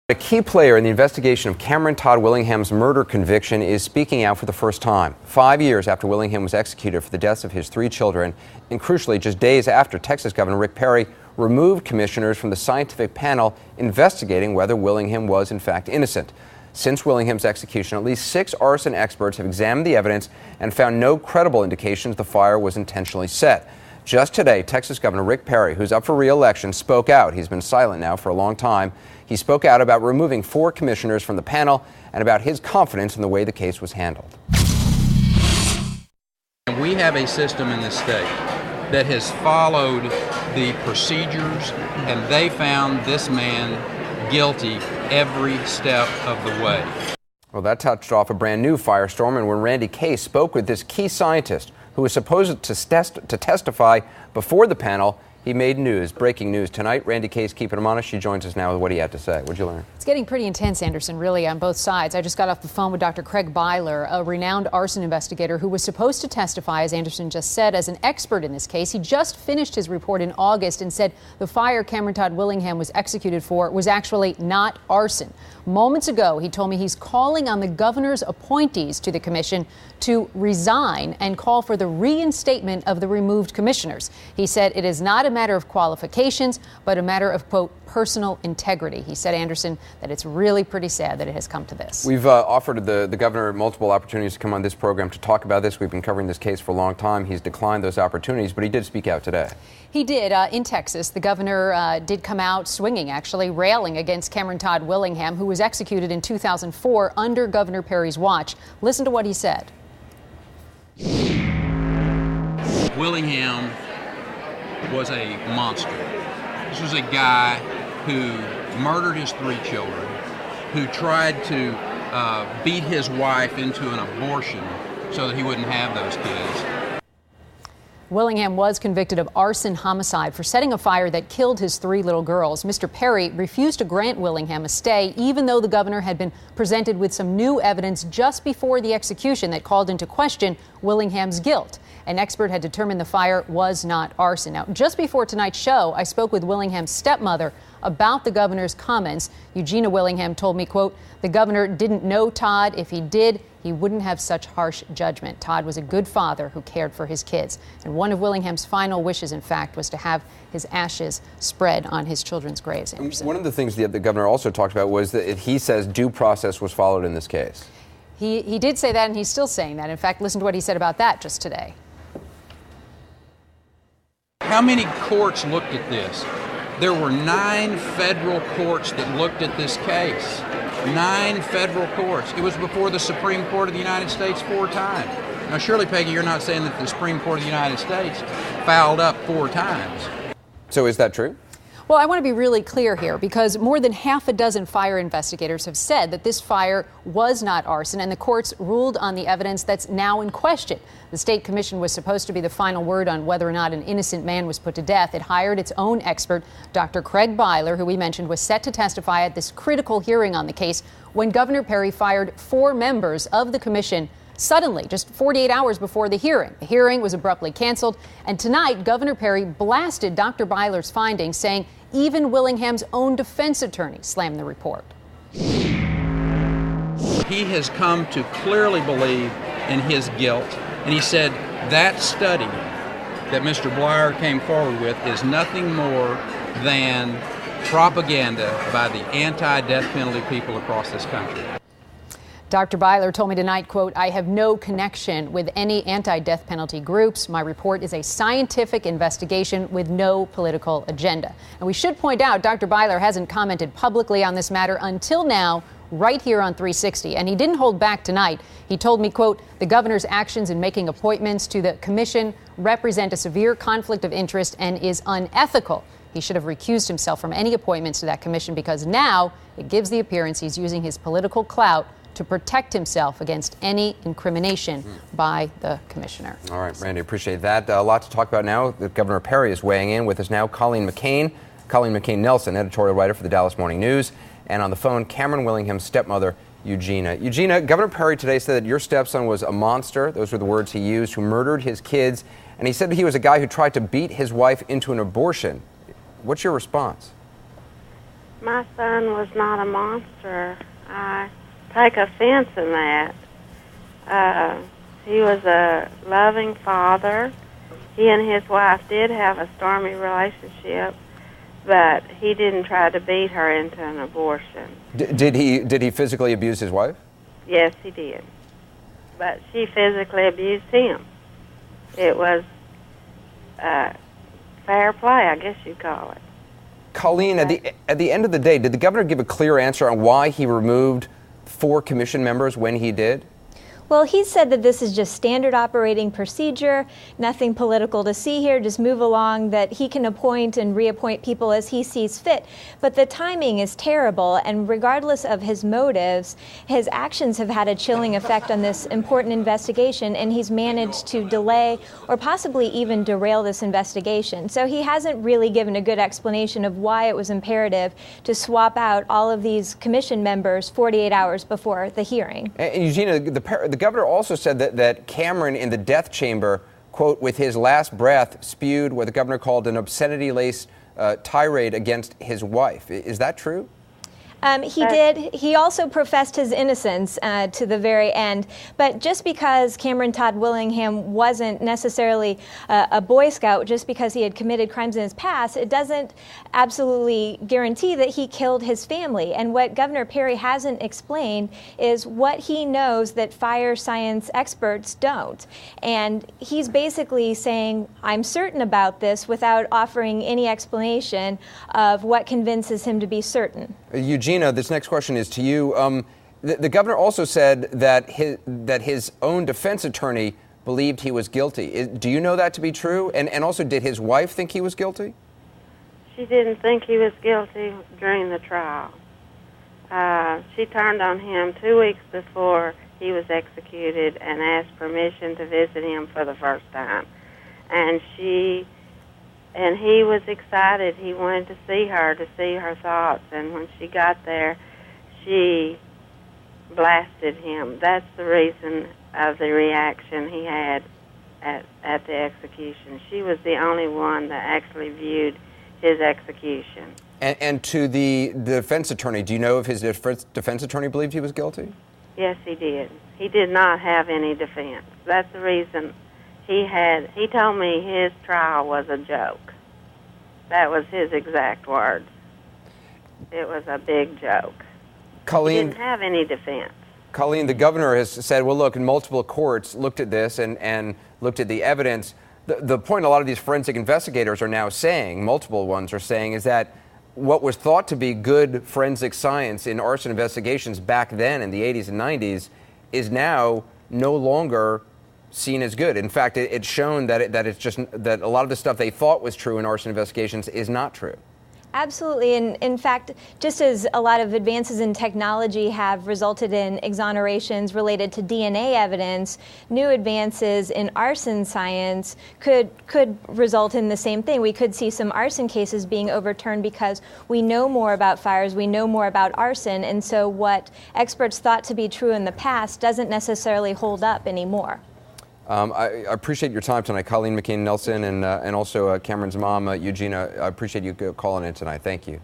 A key player in the investigation of Cameron Todd Willingham's murder conviction is speaking out for the first time. 5 years after Willingham was executed for the deaths of his 3 children, and crucially just days after Texas Governor Rick Perry removed commissioners from the scientific panel investigating whether Willingham was in fact innocent. Since Willingham's execution, at least 6 arson experts have examined the evidence and found no credible indications the fire was intentionally set. Just today, Texas Governor Rick Perry, who's up for re-election, spoke out. He's been silent now for a long time. He spoke out about removing 4 commissioners from the panel and about his confidence in the way the case was handled. We have a system in this state that has followed the procedures, and they found this man guilty every step of the way. Well, that touched off a brand new firestorm, and when Randy Case spoke with this key scientist who was supposed to testify before the panel, he made news. Breaking news tonight. Randy Case keeping him honest. She joins us now with what he had to say. What'd you learn? It's getting pretty intense, Anderson, really, on both sides. I just got off the phone with Dr. Craig Byler, a renowned arson investigator who was supposed to testify, as Anderson just said, as an expert in this case. He just finished his report in August and said the fire Cameron Todd Willingham was executed for was actually not arson. Moments ago, he told me he's calling on the governor's appointees to the commission to resign and call for the reinstatement of the removed commissioners. He said it is not a matter of qualifications, but a matter of, quote, personal integrity. He said, Anderson, that it's really pretty sad that it has come to this. We've offered the governor multiple opportunities to come on this program to talk about this. We've been covering this case for a long time. He's declined those opportunities, but he did speak out today. He did. In Texas, the governor did come out swinging, actually, railing against Cameron Todd Willingham, who was executed in 2004 under Governor Perry's watch. Listen to what he said. Willingham was a monster. This was a guy who murdered his 3 children, who tried to beat his wife into an abortion so that he wouldn't have those kids. Willingham was convicted of arson homicide for setting a fire that killed his 3 little girls. Mr. Perry refused to grant Willingham a stay, even though the governor had been presented with some new evidence just before the execution that called into question Willingham's guilt. An expert had determined the fire was not arson. Now, just before tonight's show, I spoke with Willingham's stepmother about the governor's comments. Eugenia Willingham told me, quote, the governor didn't know Todd. If he did, he wouldn't have such harsh judgment. Todd was a good father who cared for his kids. And one of Willingham's final wishes, in fact, was to have his ashes spread on his children's graves. Anderson. One of the things the governor also talked about was that he says due process was followed in this case. He did say that, and he's still saying that. In fact, listen to what he said about that just today. How many courts looked at this? There were 9 federal courts that looked at this case. 9 federal courts. It was before the Supreme Court of the United States 4 times. Now, surely, Peggy, you're not saying that the Supreme Court of the United States fouled up 4 times. So is that true? Well, I want to be really clear here, because more than half a dozen fire investigators have said that this fire was not arson, and the courts ruled on the evidence that's now in question. The state commission was supposed to be the final word on whether or not an innocent man was put to death. It hired its own expert, Dr. Craig Byler, who we mentioned was set to testify at this critical hearing on the case when Governor Perry fired 4 members of the commission suddenly, just 48 hours before the hearing. The hearing was abruptly canceled, and tonight, Governor Perry blasted Dr. Byler's findings, saying even Willingham's own defense attorney slammed the report. He has come to clearly believe in his guilt, and he said that study that Mr. Bleier came forward with is nothing more than propaganda by the anti-death penalty people across this country. Dr. Byler told me tonight, quote, I have no connection with any anti-death penalty groups. My report is a scientific investigation with no political agenda. And we should point out, Dr. Byler hasn't commented publicly on this matter until now, right here on 360. And he didn't hold back tonight. He told me, quote, the governor's actions in making appointments to the commission represent a severe conflict of interest and is unethical. He should have recused himself from any appointments to that commission because now it gives the appearance he's using his political clout to protect himself against any incrimination by the commissioner. All right, Randy, appreciate that. A lot to talk about now. Governor Perry is weighing in with us now. Colleen McCain Nelson, editorial writer for the Dallas Morning News. And on the phone, Cameron Willingham's stepmother, Eugenia. Eugenia, Governor Perry today said that your stepson was a monster. Those were the words he used, who murdered his kids. And he said he was a guy who tried to beat his wife into an abortion. What's your response? My son was not a monster. I take offense in that. He was a loving father. He and his wife did have a stormy relationship, but he didn't try to beat her into an abortion. Did he physically abuse his wife? Yes, he did. But she physically abused him. It was fair play, I guess you'd call it. Colleen, at the end of the day, did the governor give a clear answer on why he removed 4 commission members when he did? Well, he said that this is just standard operating procedure, nothing political to see here, just move along, that he can appoint and reappoint people as he sees fit. But the timing is terrible, and regardless of his motives, his actions have had a chilling effect on this important investigation, and he's managed to delay or possibly even derail this investigation. So he hasn't really given a good explanation of why it was imperative to swap out all of these commission members 48 hours before the hearing. And Eugenia, the governor also said that Cameron in the death chamber, quote, with his last breath, spewed what the governor called an obscenity-laced tirade against his wife. Is that true? He did. He also professed his innocence to the very end. But just because Cameron Todd Willingham wasn't necessarily a Boy Scout, just because he had committed crimes in his past, it doesn't absolutely guarantee that he killed his family. And what Governor Perry hasn't explained is what he knows that fire science experts don't. And he's basically saying, I'm certain about this, without offering any explanation of what convinces him to be certain. Eugenia, this next question is to you. The governor also said that his own defense attorney believed he was guilty. Do you know that to be true? And also, did his wife think he was guilty? She didn't think he was guilty during the trial. She turned on him 2 weeks before he was executed and asked permission to visit him for the first time. And he was excited. He wanted to see her thoughts. And when she got there, she blasted him. That's the reason of the reaction he had at the execution. She was the only one that actually viewed his execution. And to the defense attorney, do you know if his defense attorney believed he was guilty? Yes, he did. He did not have any defense. That's the reason he told me his trial was a joke. That was his exact words. It was a big joke. Colleen, he didn't have any defense. Colleen, the governor has said, well, look, in multiple courts looked at this and looked at the evidence. The point a lot of these forensic investigators are now saying, multiple ones are saying, is that what was thought to be good forensic science in arson investigations back then in the 80s and 90s is now no longer seen as good. In fact, it's shown that that a lot of the stuff they thought was true in arson investigations is not true. Absolutely. And in fact, just as a lot of advances in technology have resulted in exonerations related to DNA evidence, new advances in arson science could result in the same thing. We could see some arson cases being overturned because we know more about fires, we know more about arson, and so what experts thought to be true in the past doesn't necessarily hold up anymore. I appreciate your time tonight, Colleen McCain Nelson, and also Cameron's mom, Eugenia. I appreciate you calling in tonight. Thank you.